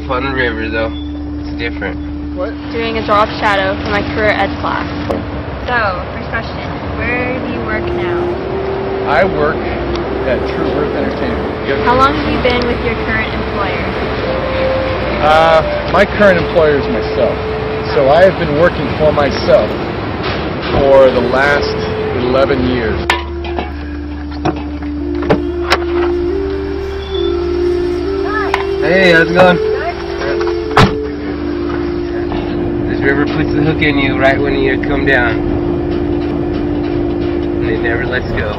up on the river, though. It's different. What? Doing a draw of shadow for my career ed class. So, first question. Where do you work now? I work at TruEarth Entertainment. How long have you been with your current employer? My current employer is myself. So I have been working for myself for the last 11 years. Hey, how's it going? This river puts the hook in you right when you come down. And it never lets go.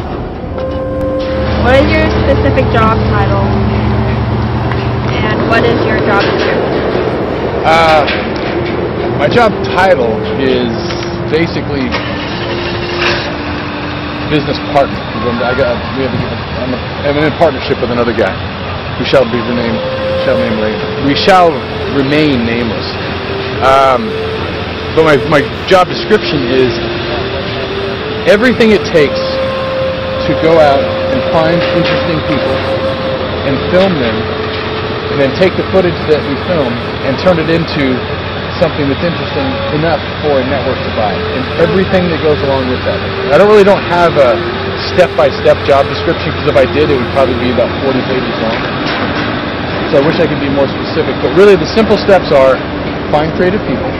What is your specific job title? And what is your job description? My job title is basically business partner. I'm in partnership with another guy who shall remain nameless. But my job description is everything it takes to go out and find interesting people and film them, and then take the footage that we film and turn it into something that's interesting enough for a network to buy, and everything that goes along with that. I don't have a step-by-step job description, because if I did, it would probably be about 40 pages long. So I wish I could be more specific, but really the simple steps are find creative people,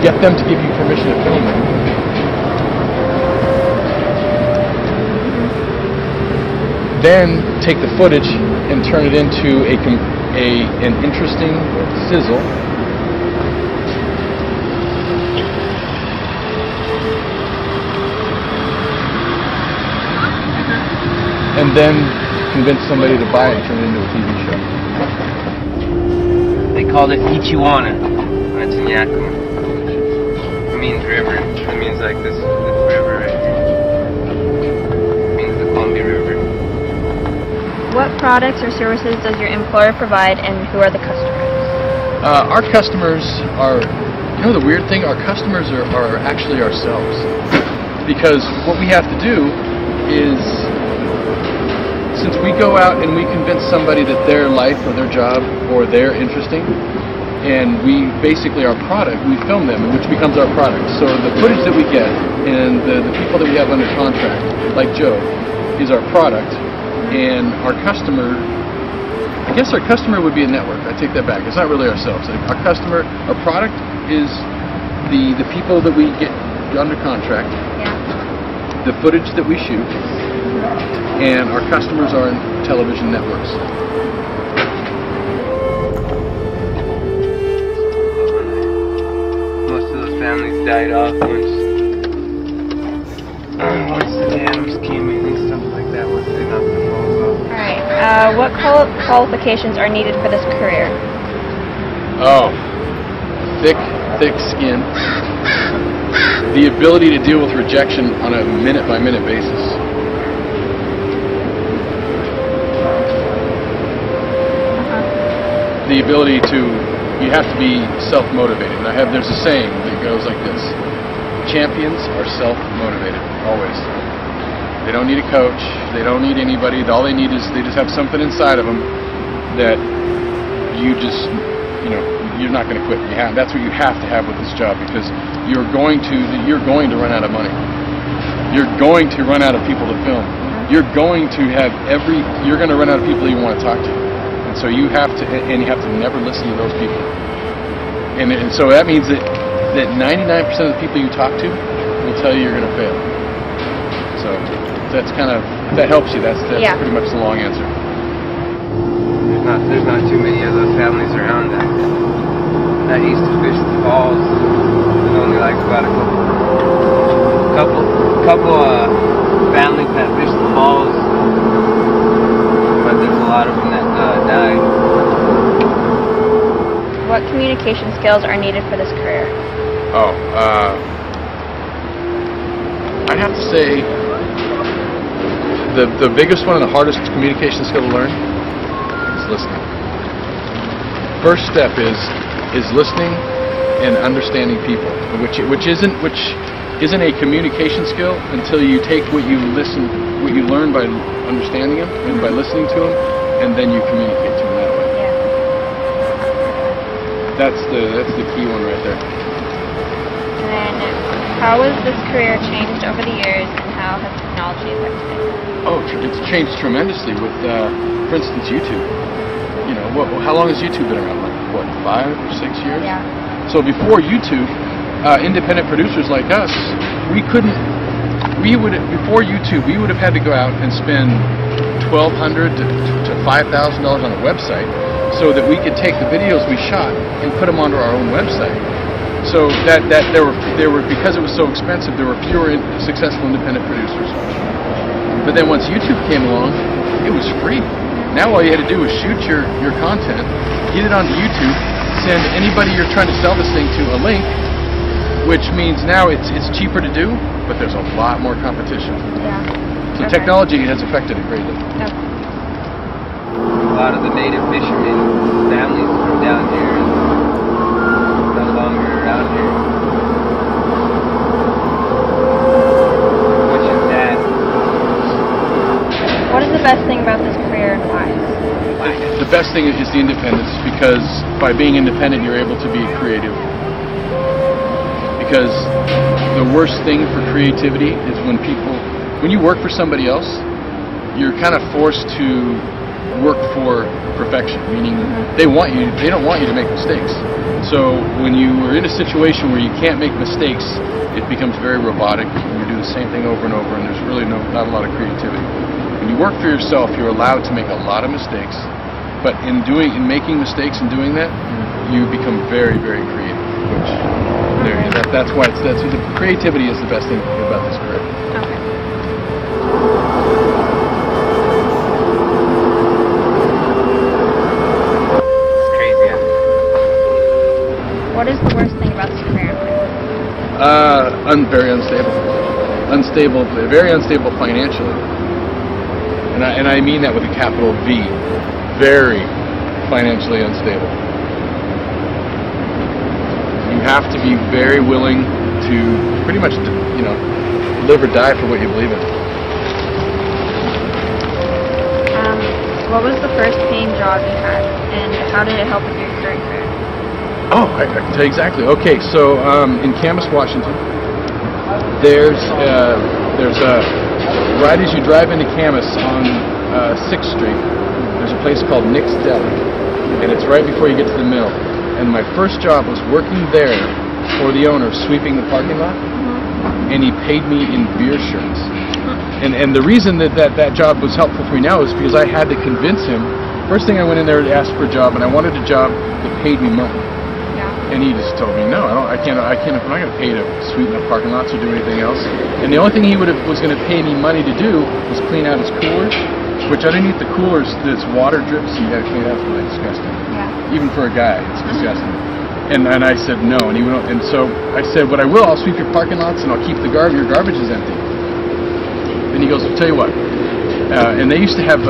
get them to give you permission to film them, then take the footage and turn it into an interesting sizzle, and then convince somebody to buy it and turn it into a TV show. They called it Ichiwana. That's in Yakima. It means river. It means like this river right here. It means the Columbia River. What products or services does your employer provide, and who are the customers? Our customers are, the weird thing, our customers are actually ourselves. Because what we have to do is, since we go out and we convince somebody that their life or their job or they're interesting, and we basically, our product, we film them, which becomes our product. So the footage that we get and the people that we have under contract, like Joe, is our product. And our customer, I guess our customer would be a network. I take that back. It's not really ourselves. Our customer, our product is the people that we get under contract, the footage that we shoot, and our customers are in television networks. Most of those families died off once the dams came in and stuff like that, once they knocked the walls off. Alright, what qualifications are needed for this career? Oh, thick skin, the ability to deal with rejection on a minute-by-minute basis. The ability you have to be self-motivated. And there's a saying that goes like this: champions are self-motivated, always. They don't need a coach, they don't need anybody, all they need is, they just have something inside of them that you're not going to quit. That's what you have to have with this job, because you're going to run out of money. You're going to run out of people to film. You're going to run out of people you want to talk to. So you have to never listen to those people. And so that means that 99% of the people you talk to will tell you you're going to fail. So that's if that helps you, that's pretty much the long answer. There's not too many of those families around that east of Fishing Falls. There's only like about a couple families that Fishing Falls, but there's a lot of them that died. What communication skills are needed for this career? I'd have to say the biggest one and the hardest communication skill to learn is listening. First step is listening and understanding people, which isn't a communication skill until you take what you learn by understanding them and by listening to them, and then you communicate to them that way. Yeah. That's the key one right there. And then, how has this career changed over the years, and how has technology affected it? Oh, it's changed tremendously with, for instance, YouTube. You know, how long has YouTube been around? Like, what, 5 or 6 years? Yeah. So before YouTube, independent producers like us, before YouTube, we would have had to go out and spend $1,200 to $5,000 on a website so that we could take the videos we shot and put them onto our own website. So that there were because it was so expensive, there were fewer successful independent producers. But then once YouTube came along, it was free. Now all you had to do was shoot your content, get it onto YouTube, send anybody you're trying to sell this thing to a link, which means now it's cheaper to do, but there's a lot more competition. Yeah. So technology has affected it greatly. Okay. A lot of the native fishermen families from down here are no longer around here. Which is sad. What is the best thing about this career, and why? The best thing is the independence, because by being independent you're able to be creative. Because the worst thing for creativity is when you work for somebody else, you're kind of forced to work for perfection, meaning they don't want you to make mistakes. So when you are in a situation where you can't make mistakes, it becomes very robotic, and you do the same thing over and over, and there's really not a lot of creativity. When you work for yourself, you're allowed to make a lot of mistakes, but in making mistakes and doing that, you become very, very creative. That's why the creativity is the best thing about this career. Okay. It's crazy. What is the worst thing about this career? Very unstable, very unstable financially, and I mean that with a capital V. Very financially unstable. You have to be very willing to pretty much, live or die for what you believe in. What was the first paying job you had, and how did it help with your current career? Oh, I can tell you exactly. Okay, so in Camas, Washington, there's right as you drive into Camas on 6th Street, there's a place called Nick's Deli, and it's right before you get to the mill. And my first job was working there for the owner, sweeping the parking lot, and he paid me in beer shirts. And the reason that job was helpful for me now is because I had to convince him. First thing I went in there to ask for a job, and I wanted a job that paid me money. Yeah. And he just told me, no, I can't. I'm not going to pay to sweep the parking lots or do anything else. And the only thing he was going to pay me money to do was clean out his coolers, which underneath the coolers, there's water drips, and you got to clean it out. It's really disgusting. Yeah. Even for a guy, it's disgusting. And I said no, and he went. And so I said, what I will, I'll sweep your parking lots, and I'll keep your garbage is empty. And he goes, I'll tell you what. And they used to have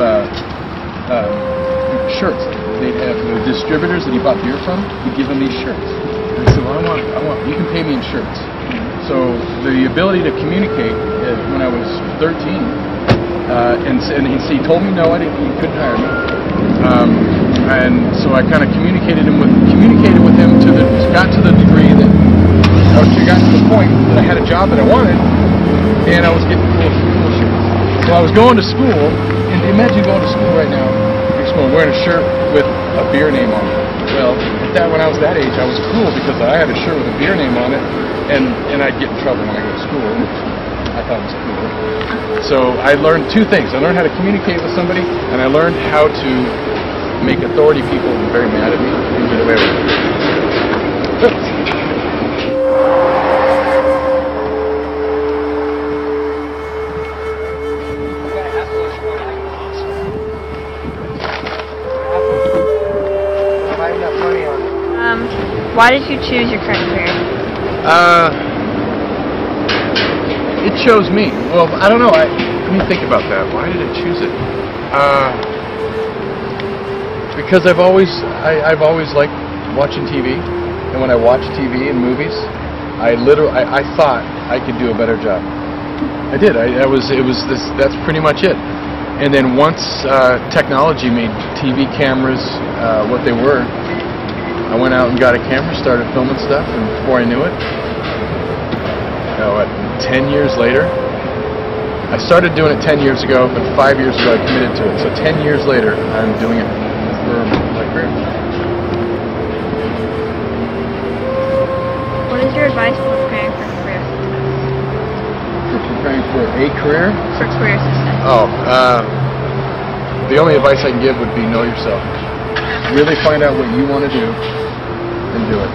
shirts. They'd have the distributors that he bought beer from. He'd give them these shirts. And I said, well, I want. You can pay me in shirts. So the ability to communicate when I was 13, and he told me no, he couldn't hire me. And so I kind of communicated with him got to the degree that I got to the point that I had a job that I wanted, and I was getting cool shirts. So I was going to school, and imagine going to school right now, wearing a shirt with a beer name on it. Well, when I was that age, I was cool because I had a shirt with a beer name on it, and I'd get in trouble when I go to school, which I thought was cool. So I learned two things. I learned how to communicate with somebody, and I learned how to make authority people very mad at me and get away with it. Why did you choose your current career? It chose me. Well, I don't know. Let me think about that. Why did I choose it? Because I've always liked watching TV, and when I watch TV and movies, I thought I could do a better job. I did. That's pretty much it. And then once technology made TV cameras what they were, I went out and got a camera, started filming stuff, and before I knew it, 10 years later, I started doing it 10 years ago, but 5 years ago I committed to it. So 10 years later, I'm doing it for my career. What is your advice for preparing for career success? For preparing for a career? For career success. The only advice I can give would be know yourself. Really find out what you want to do and do it.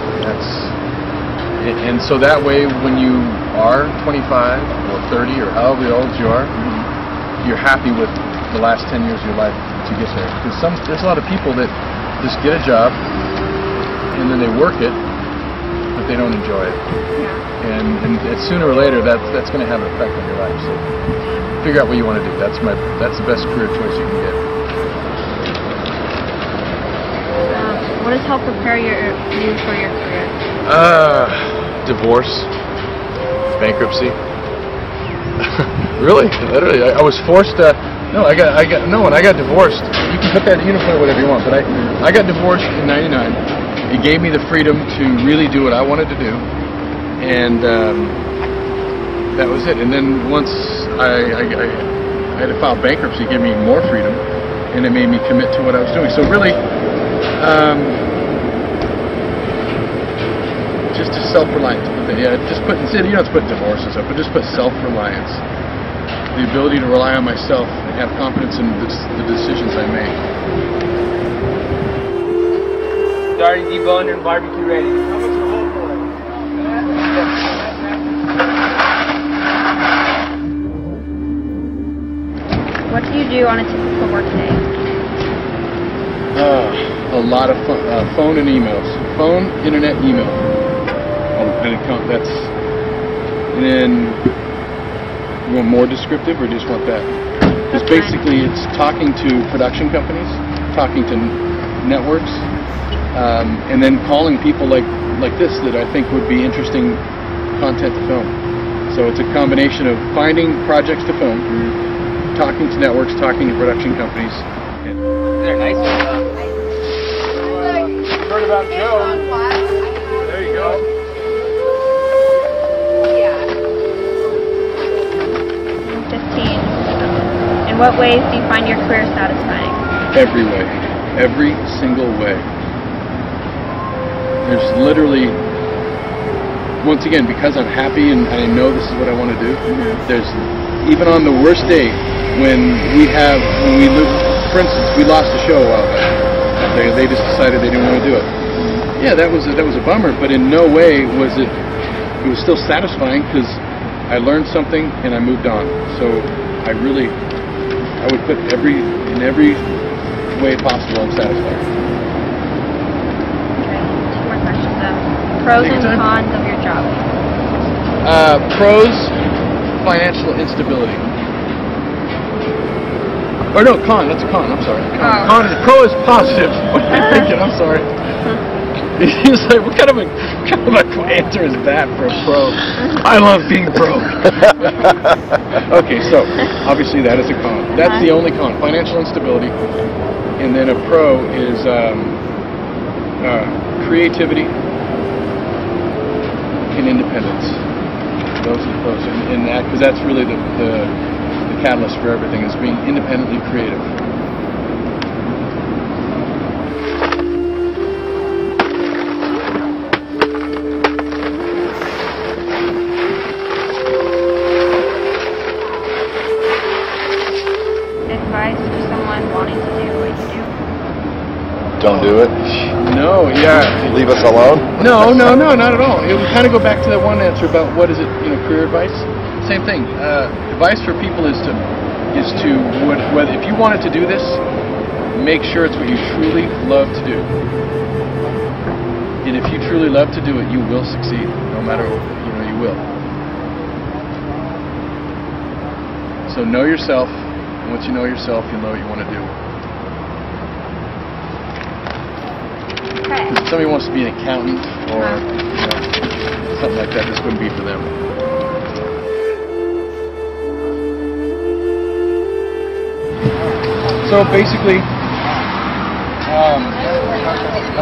And so that way, when you are 25 or 30 or however old you are, you're happy with the last 10 years of your life to get there. Because there's a lot of people that just get a job and then they work it, but they don't enjoy it. Yeah. And sooner or later, that's going to have an effect on your life. So figure out what you want to do. That's the best career choice you can get. What has helped prepare you for your career? Divorce, bankruptcy. Really, literally, I was forced to. When I got divorced. You can put that. You can put it whatever you want. But I got divorced in '99. It gave me the freedom to really do what I wanted to do, and that was it. And then once I had to file bankruptcy, it gave me more freedom, and it made me commit to what I was doing. So really. Just self-reliance. Just put, you don't have to put divorce and stuff, but just put self-reliance. The ability to rely on myself and have confidence in the decisions I make. Starting deboned and barbecue ready. How much the whole for? What do you do on a typical work day? A lot of phone and emails. Phone, internet, email. And then you want more descriptive or just want that? Because basically it's talking to production companies, talking to networks, and then calling people like this that I think would be interesting content to film. So it's a combination of finding projects to film, talking to networks, talking to production companies. They're nice. Heard about Joe. There you go. Yeah. 15. In what ways do you find your career satisfying? Every way. Every single way. There's literally, once again, because I'm happy and I know this is what I want to do, there's, even on the worst day, when we live, for instance, we lost a show a while back. They just decided they didn't want to do it. Yeah, that was a bummer, but in no way was it was still satisfying because I learned something and I moved on. So I would put in every way possible I'm satisfied. Okay, 2 more questions. Pros and cons of your job. Pros, financial instability. Or no, con. That's a con. I'm sorry. Pro is positive. What am I thinking? I'm sorry. He's like, what kind of a answer is that for a pro? I love being broke. Okay, so obviously that is a con. That's the only con. Financial instability, and then a pro is creativity and independence. Those are the pros, and that because that's really the catalyst for everything is being independently creative. Advice for someone wanting to do what you do? Don't do it. No, yeah. Leave us alone. No, not at all. It would kind of go back to that one answer about what is it, career advice. Same thing. Advice for people is to whether if you wanted to do this, make sure it's what you truly love to do. And if you truly love to do it, you will succeed. No matter you will. So know yourself. And once you know yourself, you'll know what you want to do. Okay. If somebody wants to be an accountant or something like that, this wouldn't be for them. So basically,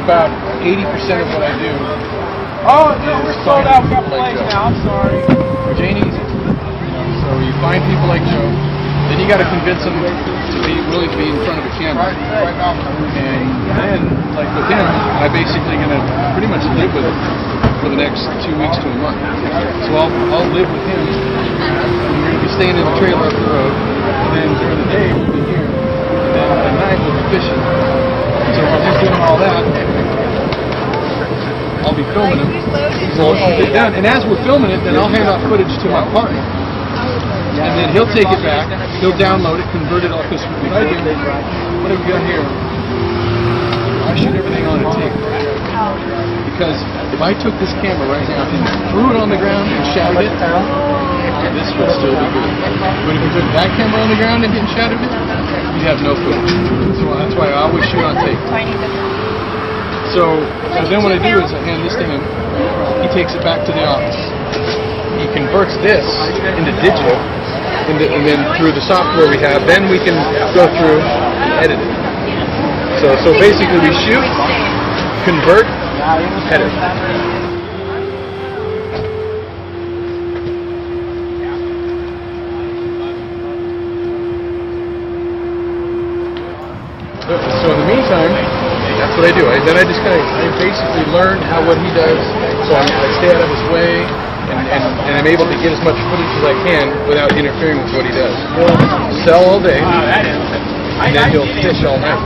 about 80% of what I do. Oh, no, we're sold out. We got plays now. I'm sorry. Which ain't easy. So you find people like Joe, then you got to convince them to be willing to be in front of a camera. And then, like with him, I'm basically going to pretty much live with him for the next 2 weeks to a month. So I'll live with him. We're going to be staying in the trailer up the road, and then during the day we'll be here, and then at night we'll be fishing. So while he's doing all that, I'll be filming him. So I'll get done, and as we're filming it, then I'll hand off footage to my partner. And then he'll take it back, he'll download it, convert it all, because what I do, what have we got here? I shoot everything on a tape. Because if I took this camera right now and threw it on the ground and shouted it, this would still be good. But if you took that camera on the ground and didn't shout it, you'd have no footage. So that's why I always shoot on tape. So then what I do is I hand this to him, he takes it back to the office. He converts this into digital, and then through the software we have, then we can go through and edit it. So basically we shoot, convert, edit. So in the meantime, that's what I do. Then I just I basically learn what he does, so I stay out of his way. And I'm able to get as much footage as I can without interfering with what he does. He'll sell all day, and then he'll fish all night,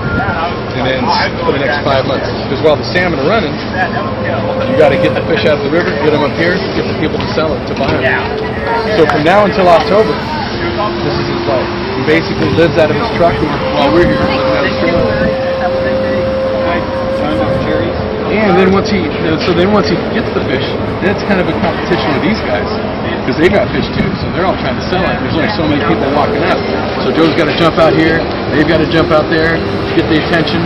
and then for the next 5 months. Because while the salmon are running, you got to get the fish out of the river, get them up here, get the people to sell it, to buy them. So from now until October, this is his life. He basically lives out of his truck while we're here living out of his trailer. And then once he gets the fish, then it's kind of a competition with these guys, because they got fish too, so they're all trying to sell it. There's only so many people walking up. So Joe's got to jump out here, they've got to jump out there, get the attention,